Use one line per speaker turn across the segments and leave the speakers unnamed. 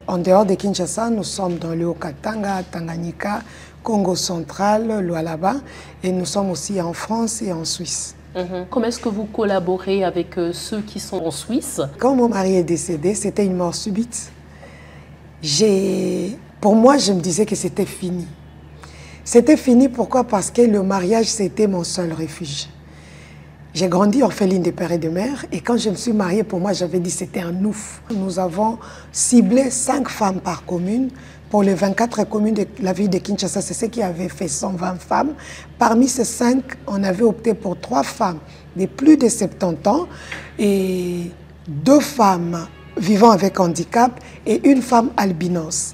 En dehors de Kinshasa, nous sommes dans le Haut-Katanga, Tanganyika, Congo central, Lualaba, et nous sommes aussi en France et en Suisse.
Comment est-ce que vous collaborez avec ceux qui sont en Suisse?
Quand mon mari est décédé, c'était une mort subite. Pour moi, je me disais que c'était fini. C'était fini, pourquoi? Parce que le mariage, c'était mon seul refuge. J'ai grandi orpheline de père et de mère, et quand je me suis mariée, pour moi, j'avais dit que c'était un ouf. Nous avons ciblé 5 femmes par commune. Pour les 24 communes de la ville de Kinshasa, c'est ce qui avait fait 120 femmes. Parmi ces 5, on avait opté pour 3 femmes de plus de 70 ans et 2 femmes vivant avec handicap et une femme albinos.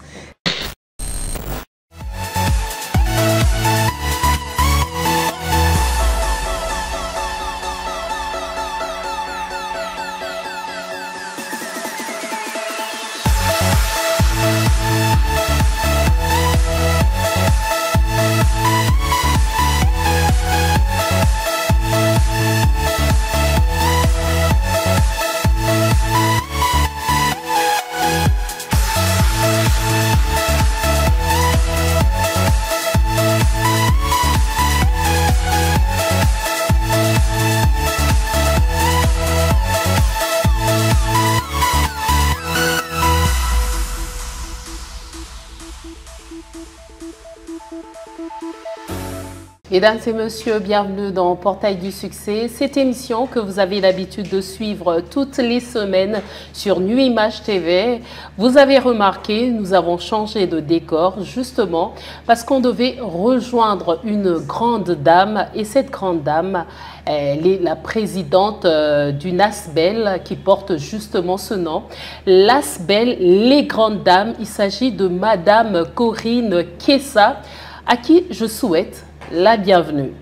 Mesdames et messieurs, bienvenue dans Portail du Succès. Cette émission que vous avez l'habitude de suivre toutes les semaines sur Nuit Image TV. Vous avez remarqué, nous avons changé de décor justement parce qu'on devait rejoindre une grande dame. Et cette grande dame, elle est la présidente du NASBEL qui porte justement ce nom. NASBEL, les grandes dames. Il s'agit de Madame Corinne Kessa, à qui je souhaite la bienvenue.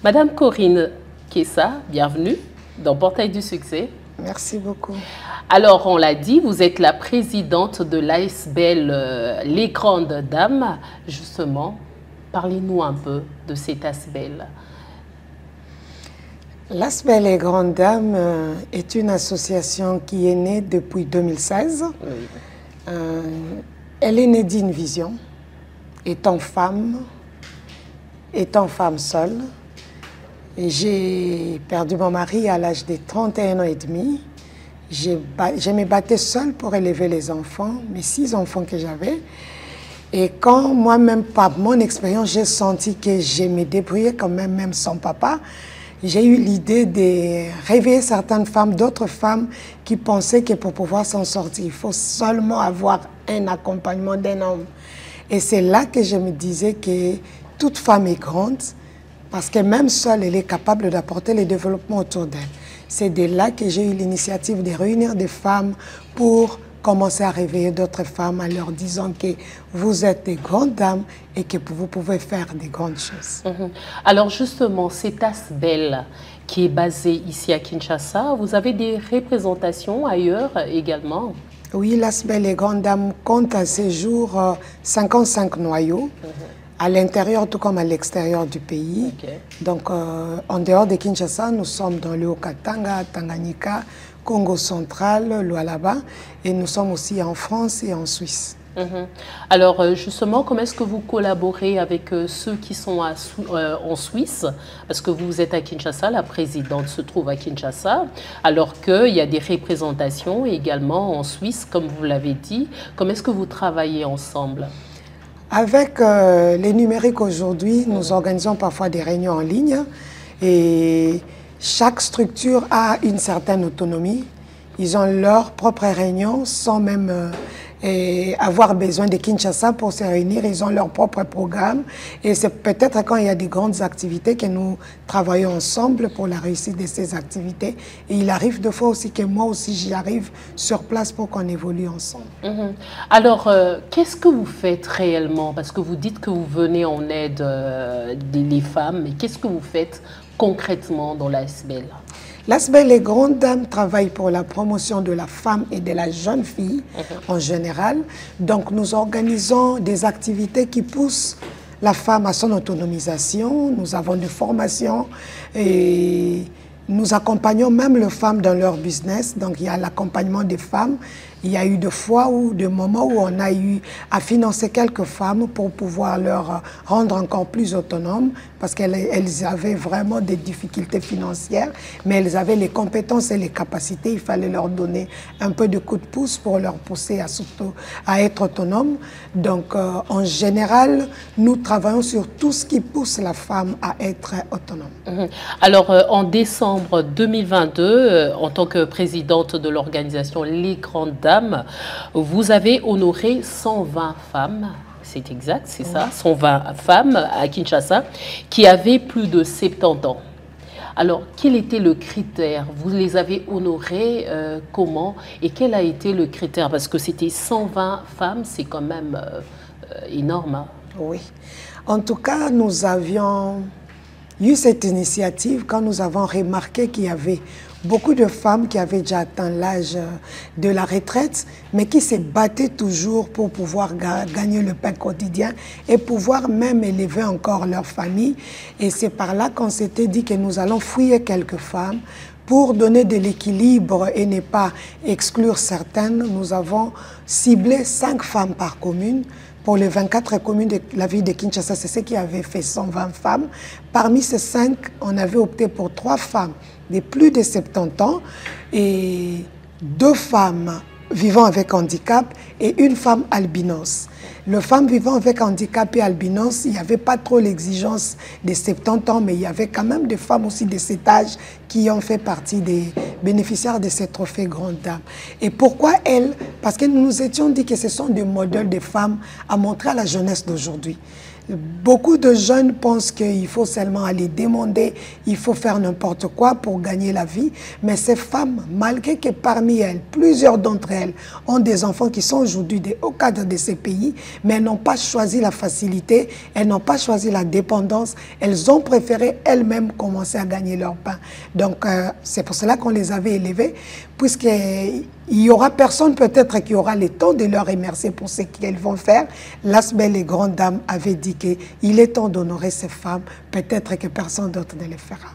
Madame Corinne Kessa, bienvenue dans Portail du Succès.
Merci beaucoup.
Alors, on l'a dit, vous êtes la présidente de l'ASBEL, les grandes dames. Justement, parlez-nous un peu de cet ASBEL.
L'ASBEL Les Grandes Dames est une association qui est née depuis 2016. Oui. Elle est née d'une vision, étant femme seule. J'ai perdu mon mari à l'âge de 31 ans et demi. Je me battais seule pour élever les enfants, mes 6 enfants que j'avais. Et quand moi-même, par mon expérience, j'ai senti que je me débrouillais quand même sans papa, j'ai eu l'idée de réveiller certaines femmes, d'autres femmes qui pensaient que pour pouvoir s'en sortir, il faut seulement avoir un accompagnement d'un homme. Et c'est là que je me disais que toute femme est grande, parce que même seule, elle est capable d'apporter le développement autour d'elle. C'est de là que j'ai eu l'initiative de réunir des femmes pour commencer à réveiller d'autres femmes en leur disant que vous êtes des grandes dames et que vous pouvez faire des grandes choses.
Alors justement, cet ASBEL qui est basé ici à Kinshasa, vous avez des représentations ailleurs également? Oui,
l'ASBEL Les Grandes Dames compte à ce jour 55 noyaux, à l'intérieur tout comme à l'extérieur du pays. Donc en dehors de Kinshasa, nous sommes dans le Haut-Katanga, Tanganyika, Congo central, Lualaba, et nous sommes aussi en France et en Suisse.
Alors justement, comment est-ce que vous collaborez avec ceux qui sont en Suisse? Parce que vous êtes à Kinshasa, la présidente se trouve à Kinshasa, alors qu'il y a des représentations également en Suisse, comme vous l'avez dit. Comment est-ce que vous travaillez ensemble?
Avec les numériques aujourd'hui, nous organisons parfois des réunions en ligne et chaque structure a une certaine autonomie. Ils ont leurs propres réunions sans même avoir besoin de Kinshasa pour se réunir. Ils ont leur propre programme. Et c'est peut-être quand il y a des grandes activités que nous travaillons ensemble pour la réussite de ces activités. Et il arrive des fois aussi que moi aussi j'y arrive sur place pour qu'on évolue ensemble.
Alors, qu'est-ce que vous faites réellement? Parce que vous dites que vous venez en aide des femmes, mais qu'est-ce que vous faites concrètement dans l'ASBEL?
L'ASBEL Les Grandes Dames travaille pour la promotion de la femme et de la jeune fille en général. Donc nous organisons des activités qui poussent la femme à son autonomisation. Nous avons des formations et nous accompagnons même les femmes dans leur business. Donc, il y a l'accompagnement des femmes. Il y a eu des fois ou des moments où on a eu à financer quelques femmes pour pouvoir leur rendre encore plus autonomes parce qu'elles avaient vraiment des difficultés financières, mais elles avaient les compétences et les capacités. Il fallait leur donner un peu de coup de pouce pour leur pousser à être autonomes. Donc, en général, nous travaillons sur tout ce qui pousse la femme à être autonome.
Alors, en décembre 2022, en tant que présidente de l'organisation Les Grandes Dames, vous avez honoré 120 femmes, c'est exact, c'est ça, 120 femmes à Kinshasa qui avaient plus de 70 ans. Alors, quel était le critère? Vous les avez honorées comment? Et quel a été le critère? Parce que c'était 120 femmes, c'est quand même énorme. Hein?
Oui. En tout cas, nous avions eu cette initiative quand nous avons remarqué qu'il y avait beaucoup de femmes qui avaient déjà atteint l'âge de la retraite, mais qui se battaient toujours pour pouvoir gagner le pain quotidien et pouvoir même élever encore leur famille. Et c'est par là qu'on s'était dit que nous allons fouiller quelques femmes pour donner de l'équilibre et ne pas exclure certaines. Nous avons ciblé 5 femmes par commune. Pour les 24 communes de la ville de Kinshasa, c'est ce qui avait fait 120 femmes. Parmi ces 5, on avait opté pour 3 femmes de plus de 70 ans et 2 femmes vivant avec handicap et une femme albinos. Les femmes vivant avec handicap et albinos, il n'y avait pas trop l'exigence des 70 ans, mais il y avait quand même des femmes aussi de cet âge qui ont fait partie des bénéficiaires de ces trophées Grande Dame. Et pourquoi elles? Parce que nous nous étions dit que ce sont des modèles de femmes à montrer à la jeunesse d'aujourd'hui. Beaucoup de jeunes pensent qu'il faut seulement aller demander, il faut faire n'importe quoi pour gagner la vie. Mais ces femmes, malgré que parmi elles, plusieurs d'entre elles ont des enfants qui sont aujourd'hui des hauts cadres de ces pays, mais elles n'ont pas choisi la facilité, elles n'ont pas choisi la dépendance, elles ont préféré elles-mêmes commencer à gagner leur pain. Donc c'est pour cela qu'on les avait élevées, puisqu'il n'y aura personne peut-être qui aura le temps de leur remercier pour ce qu'elles vont faire. L'Asbel Les Grandes Dames avait dit qu'il est temps d'honorer ces femmes, peut-être que personne d'autre ne le fera.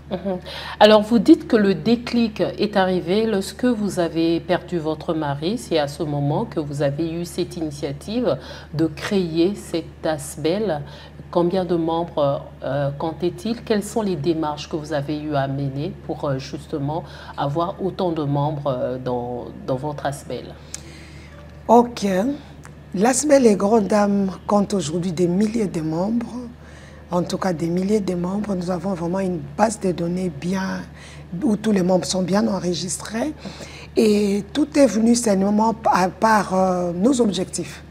Alors vous dites que le déclic est arrivé lorsque vous avez perdu votre mari. C'est à ce moment que vous avez eu cette initiative de créer cet Asbel. Combien de membres comptait-il? Quelles sont les démarches que vous avez eu à mener pour justement avoir autant de membres dans votre Asbel?
Ok. L'Asbel Les Grandes Dames compte aujourd'hui des milliers de membres. En tout cas, des milliers de membres. Nous avons vraiment une base de données bien, où tous les membres sont bien enregistrés. Et tout est venu seulement par nos objectifs.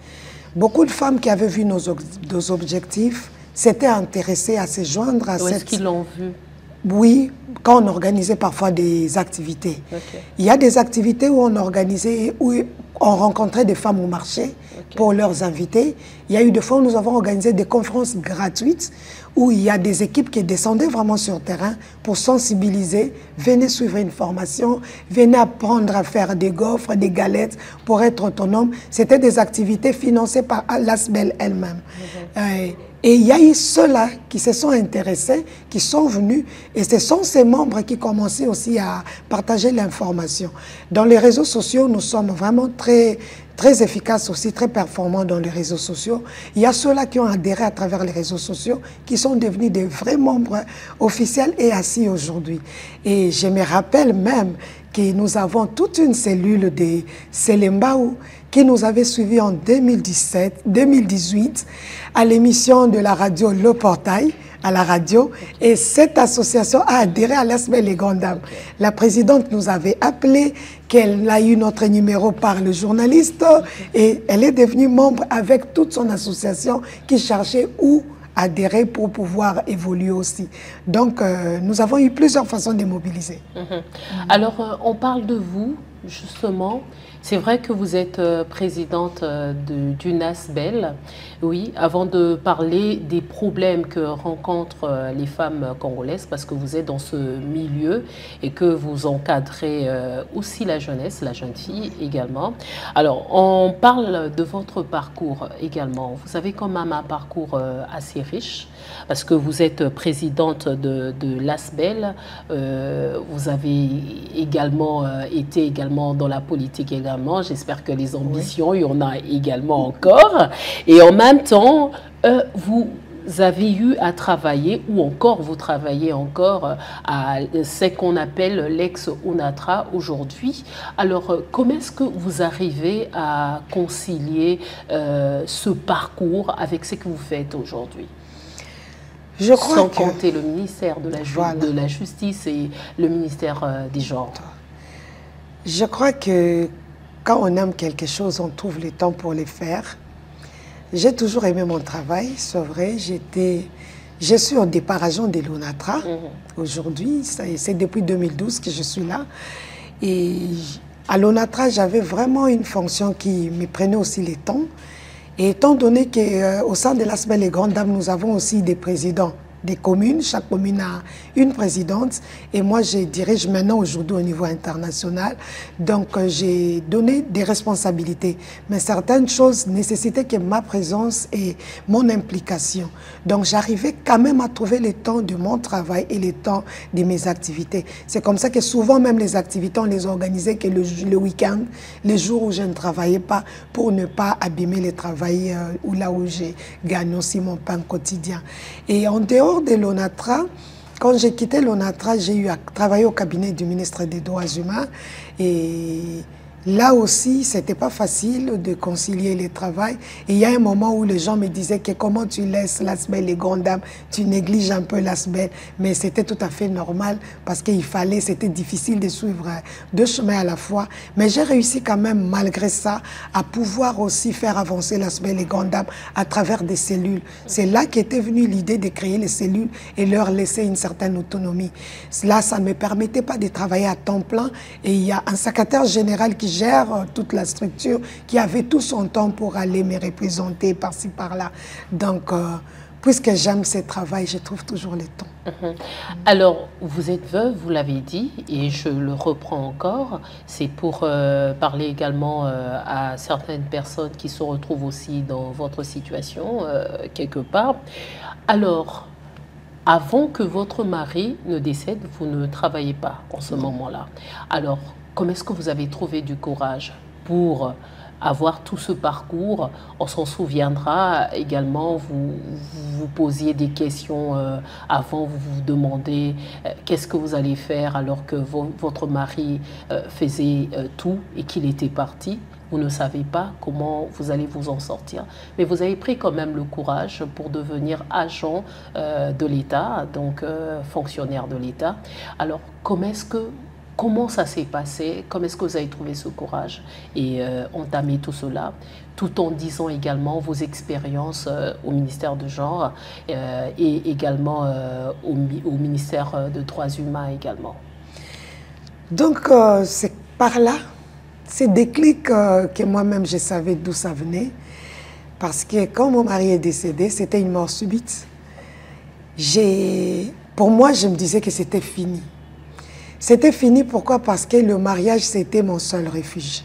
Beaucoup de femmes qui avaient vu nos objectifs s'étaient intéressées à se joindre à cette...
Est-ce qu'ils l'ont vu?
Oui, quand on organisait parfois des activités. Okay. Il y a des activités où on organisait, où on rencontrait des femmes au marché pour leurs inviter. Il y a eu des fois où nous avons organisé des conférences gratuites où il y a des équipes qui descendaient vraiment sur le terrain pour sensibiliser, venez suivre une formation, venez apprendre à faire des gaufres, des galettes pour être autonome. C'était des activités financées par l'Asbel elle-même. Et il y a eu ceux-là qui se sont intéressés, qui sont venus, et ce sont ces membres qui commençaient aussi à partager l'information. Dans les réseaux sociaux, nous sommes vraiment très efficaces aussi, très performants dans les réseaux sociaux. Il y a ceux-là qui ont adhéré à travers les réseaux sociaux, qui sont devenus des vrais membres officiels et assis aujourd'hui. Et je me rappelle même que nous avons toute une cellule de Selembaou qui nous avait suivis en 2018 à l'émission de la radio Le Portail, à la radio, et cette association a adhéré à l'Asbel Les Grandes Dames. La présidente nous avait appelé, qu'elle a eu notre numéro par le journaliste, et elle est devenue membre avec toute son association qui cherchait où adhérer pour pouvoir évoluer aussi. Donc, nous avons eu plusieurs façons de mobiliser.
Alors, on parle de vous, justement. C'est vrai que vous êtes présidente du NASBEL. Oui, avant de parler des problèmes que rencontrent les femmes congolaises, parce que vous êtes dans ce milieu et que vous encadrez aussi la jeunesse, la jeune fille également. Alors, on parle de votre parcours également. Vous avez quand même un parcours assez riche, parce que vous êtes présidente de l'ASBEL. Vous avez également été également dans la politique également. J'espère que les ambitions, il y en a également encore. Et en même temps, vous avez eu à travailler, ou encore vous travaillez encore à ce qu'on appelle l'ex-ONATRA aujourd'hui. Alors, comment est-ce que vous arrivez à concilier ce parcours avec ce que vous faites aujourd'hui?
Je crois
sans compter le ministère de la Justice et le ministère des Genres.
Je crois que quand on aime quelque chose, on trouve le temps pour le faire. J'ai toujours aimé mon travail, c'est vrai. Je suis au départ agent de l'ONATRA aujourd'hui. C'est depuis 2012 que je suis là. Et à l'ONATRA, j'avais vraiment une fonction qui me prenait aussi le temps. Et étant donné qu'au sein de l'ASBEL Les Grandes Dames, nous avons aussi des présidents des communes. Chaque commune a une présidente. Et moi, je dirige maintenant aujourd'hui au niveau international. Donc, j'ai donné des responsabilités. Mais certaines choses nécessitaient que ma présence et mon implication. Donc, j'arrivais quand même à trouver le temps de mon travail et le temps de mes activités. C'est comme ça que souvent, même les activités, on les organisait que le week-end, les jours où je ne travaillais pas, pour ne pas abîmer le travail ou là où je gagne aussi mon pain quotidien. Et en dehors de l'ONATRA, quand j'ai quitté l'ONATRA, j'ai eu à travailler au cabinet du ministre des Droits humains. Et là aussi, ce n'était pas facile de concilier le travail. Et il y a un moment où les gens me disaient que comment tu laisses l'ASBEL Les Grandes Dames, tu négliges un peu l'ASBEL. Mais c'était tout à fait normal parce qu'il fallait, c'était difficile de suivre deux chemins à la fois. Mais j'ai réussi quand même, malgré ça, à pouvoir aussi faire avancer l'ASBEL Les Grandes Dames à travers des cellules. C'est là qu'était venue l'idée de créer les cellules et leur laisser une certaine autonomie. Là, ça ne me permettait pas de travailler à temps plein. Et il y a un secrétaire général qui gère toute la structure, qui avait tout son temps pour aller me représenter par-ci, par-là. Donc, puisque j'aime ce travail, je trouve toujours le temps.
Alors, vous êtes veuve, vous l'avez dit, et je le reprends encore. C'est pour parler également à certaines personnes qui se retrouvent aussi dans votre situation, quelque part. Alors, avant que votre mari ne décède, vous ne travaillez pas en ce moment-là. Alors, comment est-ce que vous avez trouvé du courage pour avoir tout ce parcours? On s'en souviendra également, vous posiez des questions avant, vous vous demandez qu'est-ce que vous allez faire alors que votre mari faisait tout et qu'il était parti. Vous ne savez pas comment vous allez vous en sortir. Mais vous avez pris quand même le courage pour devenir agent de l'État, donc fonctionnaire de l'État. Alors, comment ça s'est passé? Comment est-ce que vous avez trouvé ce courage et entamé tout cela, tout en disant également vos expériences au ministère de genre et également au ministère de Droits humains également?
Donc, c'est par là, ces déclics que moi-même je savais d'où ça venait. Parce que quand mon mari est décédé, c'était une mort subite. Pour moi, je me disais que c'était fini. C'était fini, pourquoi? Parce que le mariage, c'était mon seul refuge.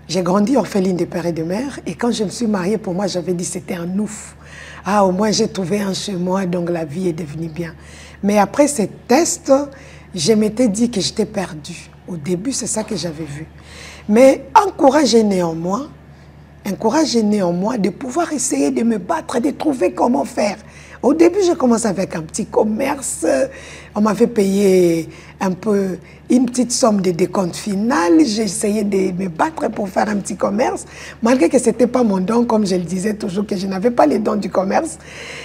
J'ai grandi orpheline de père et de mère, et quand je me suis mariée, pour moi, j'avais dit que c'était un ouf. Ah, au moins, j'ai trouvé un chez moi, donc la vie est devenue bien. Mais après ces tests, je m'étais dit que j'étais perdue. Au début, c'est ça que j'avais vu. Mais un courage est né en moi de pouvoir essayer de me battre, de trouver comment faire. Au début, j'ai commencé avec un petit commerce. On m'avait payé un peu, une petite somme de décompte final. J'ai essayé de me battre pour faire un petit commerce, malgré que ce n'était pas mon don, comme je le disais toujours, que je n'avais pas les dons du commerce.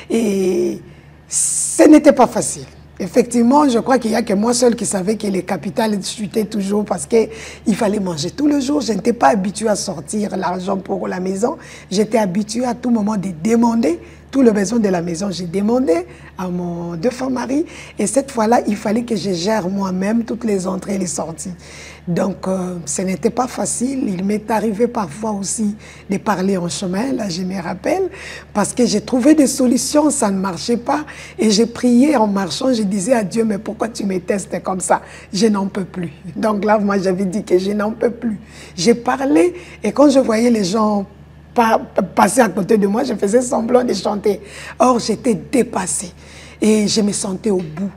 Et ce n'était pas facile. Effectivement, je crois qu'il n'y a que moi seul qui savais que les capitales chutaient toujours parce qu'il fallait manger tous les jours. Je n'étais pas habituée à sortir l'argent pour la maison. J'étais habituée à tout moment de demander tout le besoin de la maison. J'ai demandé à mon défunt mari et cette fois-là, il fallait que je gère moi-même toutes les entrées et les sorties. Donc, ce n'était pas facile. Il m'est arrivé parfois aussi de parler en chemin, là je me rappelle, parce que j'ai trouvé des solutions, ça ne marchait pas. Et j'ai prié en marchant, je disais à Dieu, mais pourquoi tu me testes comme ça? Je n'en peux plus. Donc là, moi j'avais dit que je n'en peux plus. J'ai parlé et quand je voyais les gens passer à côté de moi, je faisais semblant de chanter. Or, j'étais dépassée et je me sentais au bout.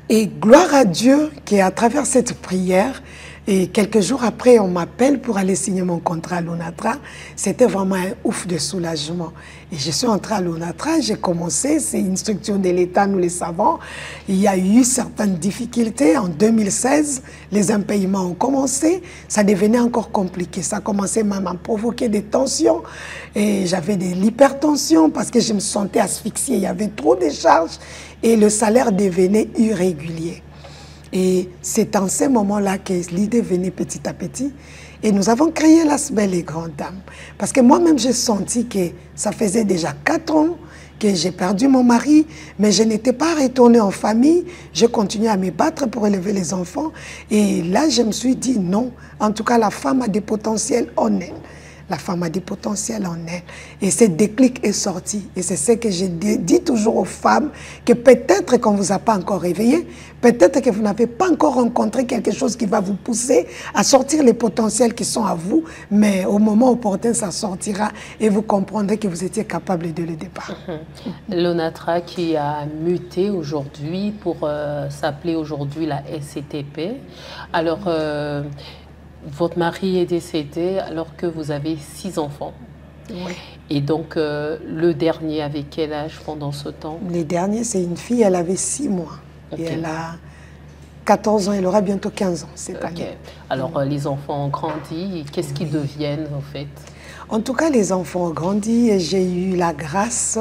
Et gloire à Dieu qu'à travers cette prière, et quelques jours après, on m'appelle pour aller signer mon contrat à l'ONATRA. C'était vraiment un ouf de soulagement. Et je suis entrée à l'ONATRA, j'ai commencé, c'est une structure de l'État, nous le savons. Il y a eu certaines difficultés. En 2016, les impayements ont commencé. Ça devenait encore compliqué. Ça commençait même à provoquer des tensions. Et j'avais de l'hypertension parce que je me sentais asphyxiée. Il y avait trop de charges et le salaire devenait irrégulier. Et c'est en ces moments-là que l'idée venait petit à petit. Et nous avons créé l'ASBEL Les Grandes Dames. Parce que moi-même, j'ai senti que ça faisait déjà 4 ans que j'ai perdu mon mari, mais je n'étais pas retournée en famille. Je continuais à me battre pour élever les enfants. Et là, je me suis dit non. En tout cas, la femme a des potentiels en elle. La femme a des potentiels en elle. Et ce déclic est sorti. Et c'est ce que je dis toujours aux femmes, que peut-être qu'on ne vous a pas encore réveillé, peut-être que vous n'avez pas encore rencontré quelque chose qui va vous pousser à sortir les potentiels qui sont à vous, mais au moment opportun, ça sortira et vous comprendrez que vous étiez capable dès le départ.
L'ONATRA qui a muté aujourd'hui pour s'appeler aujourd'hui la SCTP. Alors, votre mari est décédé alors que vous avez 6 enfants.
Oui.
Et donc, le dernier avait quel âge pendant ce temps?
Le dernier, c'est une fille, elle avait 6 mois. Okay. Et elle a 14 ans, elle aura bientôt 15 ans cette année.
Alors, les enfants ont grandi. Qu'est-ce qu'ils deviennent, en fait?
En tout cas, les enfants ont grandi et j'ai eu la grâce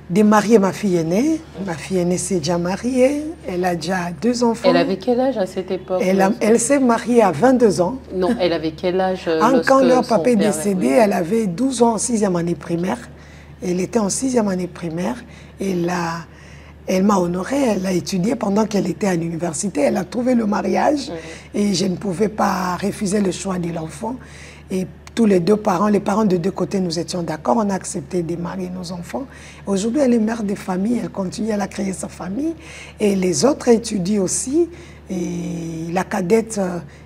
de marier ma fille aînée. Ma fille aînée s'est déjà mariée. Elle a déjà 2 enfants.
Elle avait quel âge à cette époque?
Elle s'est mariée à 22 ans.
Non, elle avait quel âge
quand leur papa est décédé, elle avait 12 ans en 6e année primaire. Elle était en 6e année primaire. Et là, elle m'a honorée. Elle a étudié pendant qu'elle était à l'université. Elle a trouvé le mariage. Et je ne pouvais pas refuser le choix de l'enfant. Et tous les 2 parents, les parents de 2 côtés, nous étions d'accord. On a accepté de marier nos enfants. Aujourd'hui, elle est mère de famille. Elle continue à créer sa famille. Et les autres étudient aussi. Et la cadette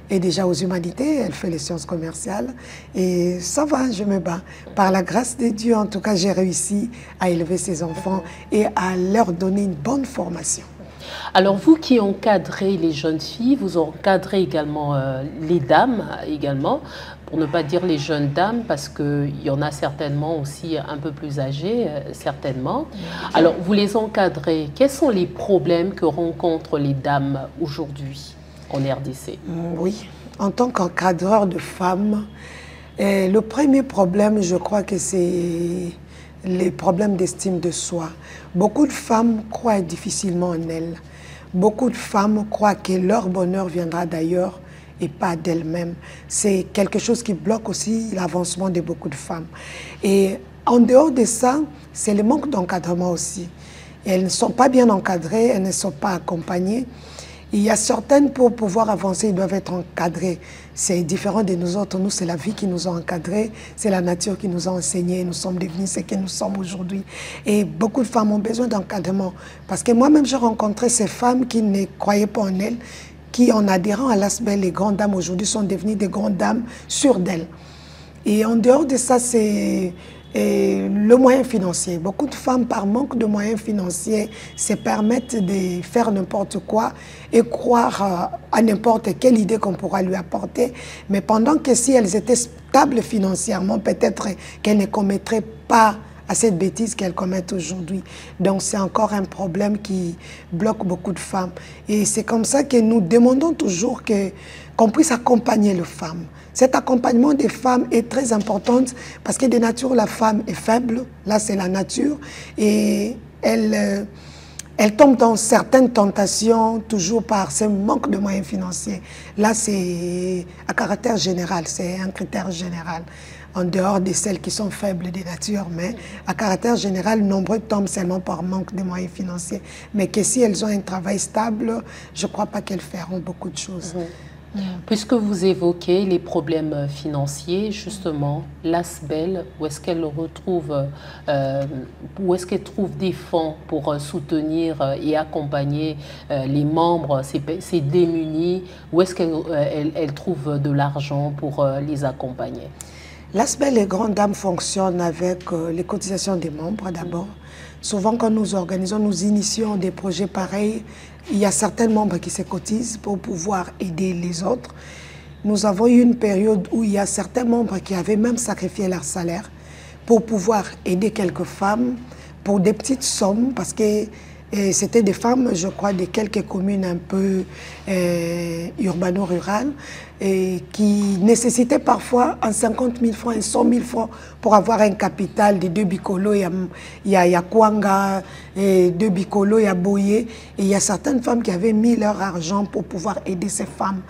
est déjà aux humanités. Elle fait les sciences commerciales. Et ça va, je me bats. Par la grâce de Dieu, en tout cas, j'ai réussi à élever ces enfants et à leur donner une bonne formation.
Alors, vous qui encadrez les jeunes filles, vous encadrez également les dames, également, pour ne pas dire les jeunes dames, parce qu'il y en a certainement aussi un peu plus âgées, certainement. Alors, vous les encadrez. Quels sont les problèmes que rencontrent les dames aujourd'hui en RDC?
Oui, en tant qu'encadreur de femmes, le premier problème, je crois que c'est les problèmes d'estime de soi. Beaucoup de femmes croient difficilement en elles. Beaucoup de femmes croient que leur bonheur viendra d'ailleurs et pas d'elles-mêmes. C'est quelque chose qui bloque aussi l'avancement de beaucoup de femmes. Et en dehors de ça, c'est le manque d'encadrement aussi. Elles ne sont pas bien encadrées, elles ne sont pas accompagnées. Il y a certaines, pour pouvoir avancer, ils doivent être encadrés. C'est différent de nous autres. Nous, c'est la vie qui nous a encadrés, c'est la nature qui nous a enseigné. Nous sommes devenus ce que nous sommes aujourd'hui. Et beaucoup de femmes ont besoin d'encadrement. Parce que moi-même, j'ai rencontré ces femmes qui ne croyaient pas en elles, qui, en adhérant à l'ASBEL, les grandes dames aujourd'hui sont devenues des grandes dames sûres d'elles. Et en dehors de ça, c'est le moyen financier. Beaucoup de femmes, par manque de moyens financiers, se permettent de faire n'importe quoi et croire à n'importe quelle idée qu'on pourra lui apporter. Mais pendant que si elles étaient stables financièrement, peut-être qu'elles ne commettraient pas à cette bêtise qu'elles commettent aujourd'hui. Donc c'est encore un problème qui bloque beaucoup de femmes. Et c'est comme ça que nous demandons toujours qu'on puisse accompagner les femmes. Cet accompagnement des femmes est très important parce que de nature, la femme est faible. Là, c'est la nature. Et elle tombe dans certaines tentations toujours par ce manque de moyens financiers. Là, c'est à caractère général, c'est un critère général. en dehors de celles qui sont faibles de nature, mais à caractère général, nombreux tombent seulement par manque de moyens financiers. Mais que si elles ont un travail stable, je ne crois pas qu'elles feront beaucoup de choses.
Puisque vous évoquez les problèmes financiers, justement, l'ASBEL, où est-ce qu'elle trouve des fonds pour soutenir et accompagner les membres, ces démunis, où est-ce qu'elle trouve de l'argent pour les accompagner?
L'ASBEL, les grandes dames fonctionnent avec les cotisations des membres d'abord. Souvent, quand nous organisons, nous initions des projets pareils, il y a certains membres qui se cotisent pour pouvoir aider les autres. Nous avons eu une période où il y a certains membres qui avaient même sacrifié leur salaire pour pouvoir aider quelques femmes pour des petites sommes, parce que c'était des femmes, je crois, de quelques communes un peu urbano-rurales, et qui nécessitaient parfois en 50 000 francs et 100 000 francs pour avoir un capital de 2 bicolos. Il y a Kwanga, 2 bicolos, il y a Boye. Et il y a certaines femmes qui avaient mis leur argent pour pouvoir aider ces femmes.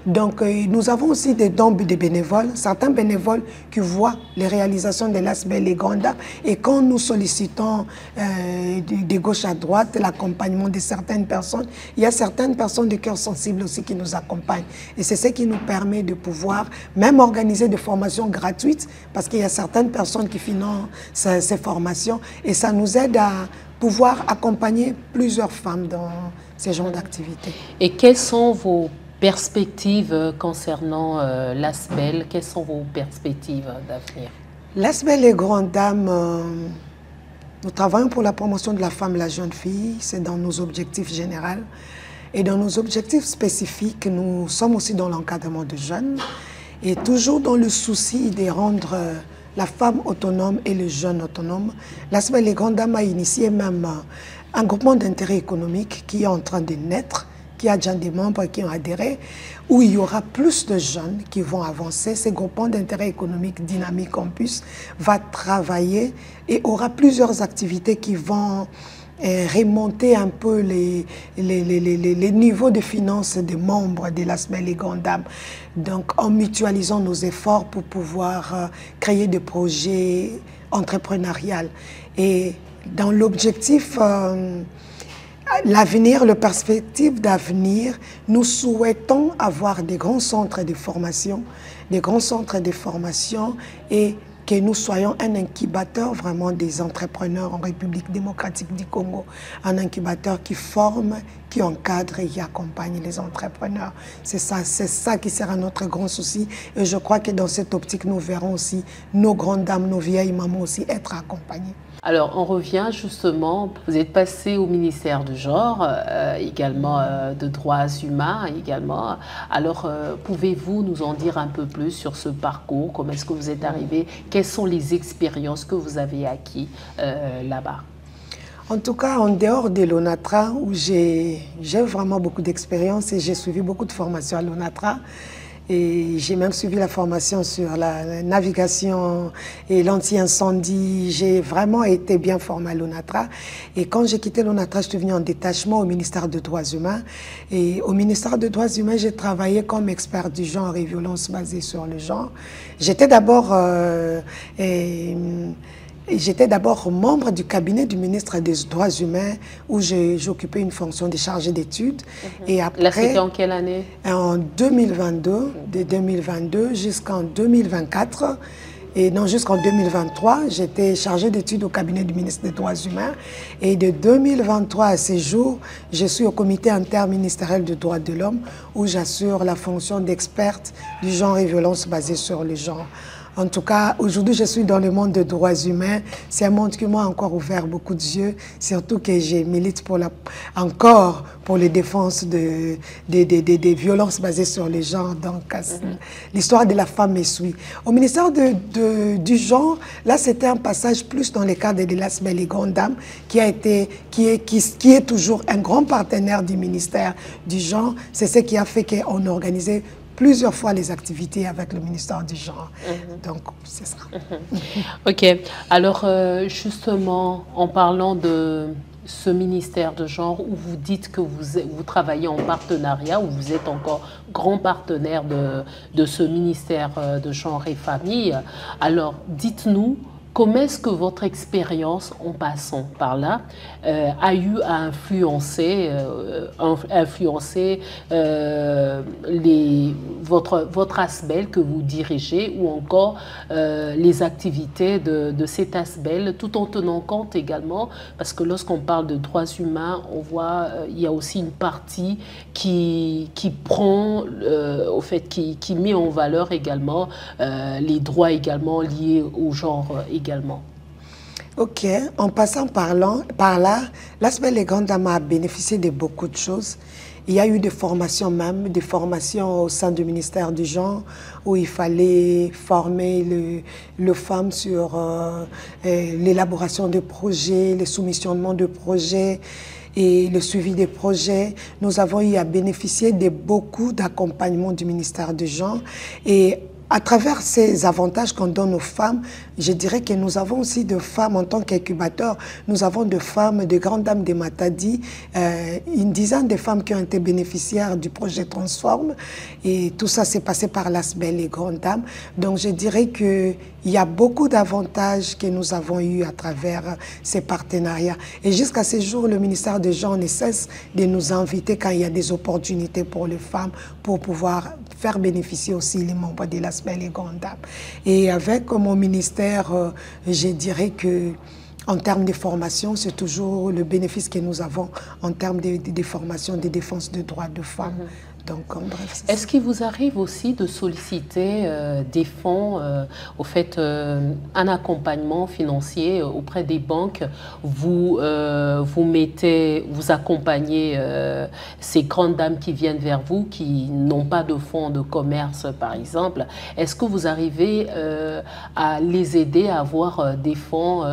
Donc nous avons aussi des dons de bénévoles, certains bénévoles qui voient les réalisations de l'ASBEL, les grandes dames. Et quand nous sollicitons de gauche à droite l'accompagnement de certaines personnes, il y a certaines personnes de cœur sensible aussi qui nous accompagnent. Et c'est ce qui nous permet de pouvoir même organiser des formations gratuites, parce qu'il y a certaines personnes qui financent ces formations, et ça nous aide à pouvoir accompagner plusieurs femmes dans ces genres d'activités. Et
quelles sont vos perspectives concernant l'ASBEL? Quelles sont vos perspectives d'avenir?
L'ASBEL, les grandes dames, nous travaillons pour la promotion de la femme et la jeune fille, c'est dans nos objectifs généraux. Et dans nos objectifs spécifiques, nous sommes aussi dans l'encadrement de jeunes et toujours dans le souci de rendre la femme autonome et le jeune autonome. L'ASBEL, les grandes dames, a initié même un groupement d'intérêt économique qui est en train de naître, qui a déjà des membres qui ont adhéré, où il y aura plus de jeunes qui vont avancer. Ce groupement d'intérêt économique Dynamique Campus va travailler et aura plusieurs activités qui vont remonter un peu les niveaux de finances des membres de l'ASBEL, les grandes dames. Donc en mutualisant nos efforts pour pouvoir créer des projets entrepreneuriaux. Et dans l'objectif l'avenir, la perspective d'avenir, nous souhaitons avoir des grands centres de formation, et que nous soyons un incubateur vraiment des entrepreneurs en République démocratique du Congo. Un incubateur qui forme, qui encadre et qui accompagne les entrepreneurs. C'est ça qui sera notre grand souci. Et je crois que dans cette optique, nous verrons aussi nos grandes dames, nos vieilles mamans aussi être accompagnées.
Alors, on revient justement, vous êtes passé au ministère du Genre, également de Droits Humains également. Alors, pouvez-vous nous en dire un peu plus sur ce parcours? Comment est-ce que vous êtes arrivé? Quelles sont les expériences que vous avez acquises là-bas?
En tout cas, en dehors de l'ONATRA, où j'ai vraiment beaucoup d'expérience et j'ai suivi beaucoup de formations à l'ONATRA, et j'ai même suivi la formation sur la navigation et l'anti-incendie. J'ai vraiment été bien formée à l'ONATRA. Et quand j'ai quitté l'ONATRA, je suis venue en détachement au ministère des Droits Humains. Et au ministère des Droits Humains, j'ai travaillé comme expert du genre et violence basée sur le genre. J'étais d'abord membre du cabinet du ministre des Droits Humains, où j'occupais une fonction de chargée d'études.
Et après, là, c'était en quelle année?
En 2022, de 2022 jusqu'en 2024. Et non, jusqu'en 2023, j'étais chargée d'études au cabinet du ministre des Droits Humains. Et de 2023 à ce jour, je suis au comité interministériel des droits de l'homme, où j'assure la fonction d'experte du genre et violence basée sur le genre. En tout cas, aujourd'hui, je suis dans le monde des droits humains. C'est un monde qui m'a encore ouvert beaucoup d'yeux, surtout que je milite encore pour les défenses des violences basées sur le genre. Donc, l'histoire de la femme me suit. Au ministère du genre, là, c'était un passage plus dans le cadre de l'ASBEL, les grandes dames, qui est toujours un grand partenaire du ministère du genre. C'est ce qui a fait qu'on a organisé plusieurs fois les activités avec le ministère du genre. Donc, c'est ça.
OK. Alors, justement, en parlant de ce ministère de genre où vous dites que vous travaillez en partenariat, où vous êtes encore grand partenaire de ce ministère de genre et famille. Alors, dites-nous, comment est-ce que votre expérience en passant par là a eu à influencer, votre ASBEL que vous dirigez ou encore les activités de cet ASBEL, tout en tenant compte également, parce que lorsqu'on parle de droits humains, on voit il y a aussi une partie qui prend, au fait, qui met en valeur également les droits également liés au genre également.
Ok, en passant par là, l'ASBEL Les Grandes Dames a bénéficié de beaucoup de choses. Il y a eu des formations même, des formations au sein du ministère du genre où il fallait former les femmes sur l'élaboration de projets, le soumissionnement de projets et le suivi des projets. Nous avons eu à bénéficier de beaucoup d'accompagnement du ministère du genre et à travers ces avantages qu'on donne aux femmes, je dirais que nous avons aussi de femmes en tant qu'incubateurs. Nous avons de femmes, de grandes dames de Matadi, une dizaine de femmes qui ont été bénéficiaires du projet Transforme. Et tout ça s'est passé par l'ASBEL Les Grandes Dames. Donc je dirais qu'il y a beaucoup d'avantages que nous avons eus à travers ces partenariats. Et jusqu'à ce jour, le ministère des Gens ne cesse de nous inviter quand il y a des opportunités pour les femmes pour pouvoir faire bénéficier aussi les membres de l'ASBEL Les Grandes Dames. Et avec mon ministère, je dirais que en termes de formation, c'est toujours le bénéfice que nous avons en termes de formation de défense des droits de femmes. Donc, en bref,
est-ce qu'il vous arrive aussi de solliciter des fonds, au fait, un accompagnement financier auprès des banques? Vous accompagnez ces grandes dames qui viennent vers vous, qui n'ont pas de fonds de commerce, par exemple. Est-ce que vous arrivez à les aider à avoir des fonds,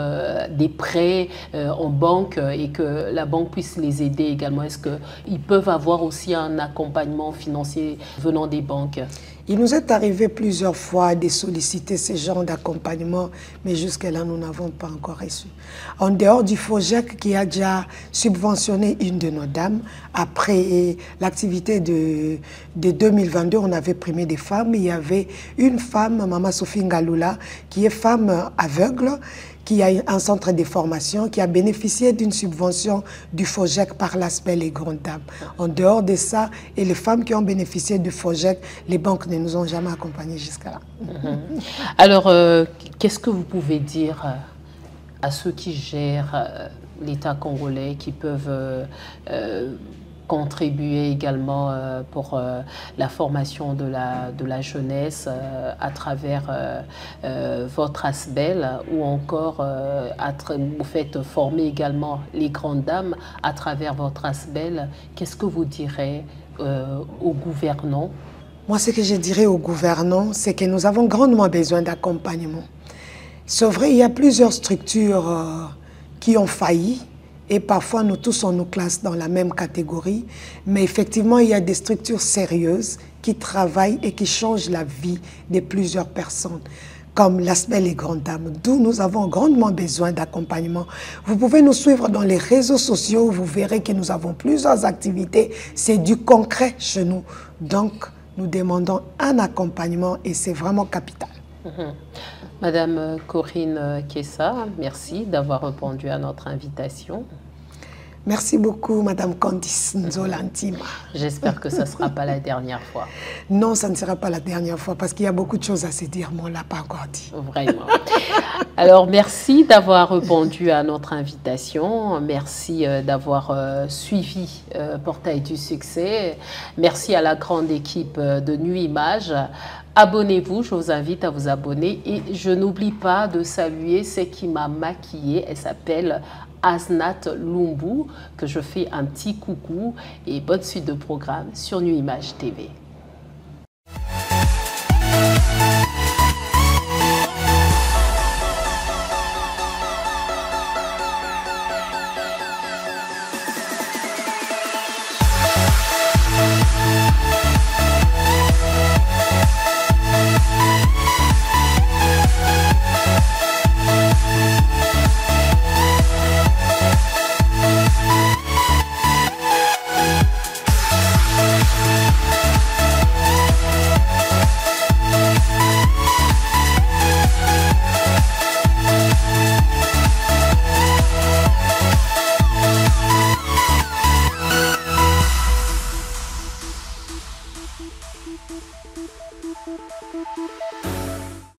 des prêts en banque et que la banque puisse les aider également? Est-ce qu'ils peuvent avoir aussi un accompagnement financiers venant des banques?
Il nous est arrivé plusieurs fois de solliciter ce genre d'accompagnement, mais jusque-là, nous n'avons pas encore reçu. En dehors du FOGEC qui a déjà subventionné une de nos dames, après l'activité de 2022, on avait primé des femmes. Il y avait une femme, Maman Sophie Ngaloula, qui est femme aveugle, qui a un centre de formation, qui a bénéficié d'une subvention du FOGEC par l'ASBEL Les Grandes Dames. En dehors de ça, et les femmes qui ont bénéficié du FOGEC, les banques ne nous ont jamais accompagnées jusqu'à là.
Alors, qu'est-ce que vous pouvez dire à ceux qui gèrent l'État congolais, qui peuvent contribuer également pour la formation de la jeunesse à travers votre ASBEL ou encore vous faites former également les grandes dames à travers votre ASBEL? Qu'est-ce que vous direz aux gouvernants?
Moi, ce que je dirais aux gouvernants, c'est que nous avons grandement besoin d'accompagnement. C'est vrai, il y a plusieurs structures qui ont failli. Et parfois, nous tous, on nous classe dans la même catégorie. Mais effectivement, il y a des structures sérieuses qui travaillent et qui changent la vie de plusieurs personnes, comme l'ASBEL Les Grandes Dames, d'où nous avons grandement besoin d'accompagnement. Vous pouvez nous suivre dans les réseaux sociaux, vous verrez que nous avons plusieurs activités. C'est du concret chez nous. Donc, nous demandons un accompagnement et c'est vraiment capital.
Madame Corinne Kessa, merci d'avoir répondu à notre invitation.
Merci beaucoup, Madame Candice Nzolantima.
J'espère que ce ne sera pas la dernière fois.
Non, ça ne sera pas la dernière fois parce qu'il y a beaucoup de choses à se dire, mais on ne l'a pas encore dit.
Vraiment. Alors, merci d'avoir répondu à notre invitation. Merci d'avoir suivi Portail du Succès. Merci à la grande équipe de Nuit Image. Abonnez-vous, je vous invite à vous abonner. Et je n'oublie pas de saluer celle qui m'a maquillée. Elle s'appelle Asnat Lumbu, que je fais un petit coucou. Et bonne suite de programme sur Nuit Image TV.